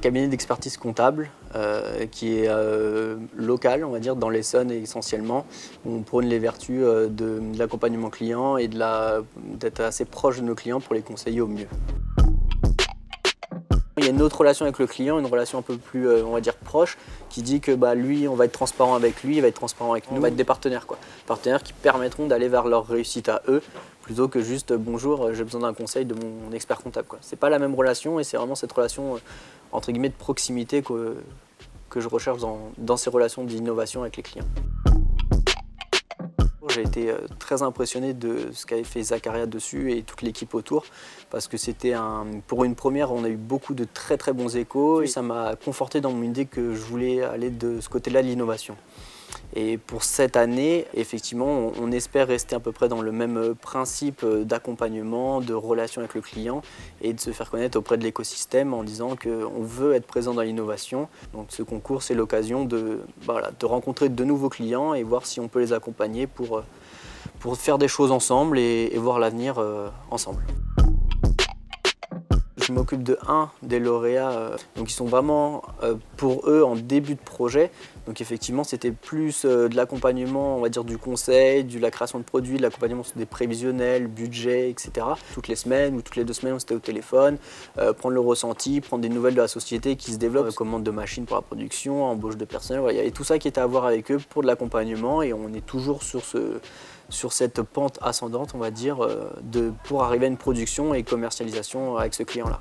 cabinet d'expertise comptable qui est local, on va dire, dans l'Essonne essentiellement. On prône les vertus de l'accompagnement client et d'être assez proche de nos clients pour les conseiller au mieux. Il y a une autre relation avec le client, une relation un peu plus, on va dire, proche, qui dit que lui, on va être transparent avec lui, il va être transparent avec nous, on va être des partenaires, quoi. Partenaires qui permettront d'aller vers leur réussite à eux, plutôt que juste bonjour, j'ai besoin d'un conseil de mon expert comptable, quoi. C'est pas la même relation et c'est vraiment cette relation entre guillemets de proximité que je recherche dans ces relations d'innovation avec les clients. J'ai été très impressionné de ce qu'avait fait Zaccaria dessus et toute l'équipe autour parce que pour une première, on a eu beaucoup de très très bons échos et ça m'a conforté dans mon idée que je voulais aller de ce côté-là de l'innovation. Et pour cette année, effectivement, on espère rester à peu près dans le même principe d'accompagnement, de relation avec le client et de se faire connaître auprès de l'écosystème en disant qu'on veut être présent dans l'innovation. Donc ce concours, c'est l'occasion de rencontrer de nouveaux clients et voir si on peut les accompagner pour faire des choses ensemble et voir l'avenir ensemble. Je m'occupe de un des lauréats, donc ils sont vraiment pour eux en début de projet. Donc effectivement c'était plus de l'accompagnement, on va dire du conseil, de la création de produits, de l'accompagnement sur des prévisionnels, budget, etc. Toutes les semaines ou toutes les 2 semaines on s'était au téléphone, prendre le ressenti, prendre des nouvelles de la société qui se développe, commande de machines pour la production, embauche de personnel, voilà, il y avait tout ça qui était à voir avec eux pour de l'accompagnement et on est toujours sur cette pente ascendante, on va dire, pour arriver à une production et commercialisation avec ce client-là.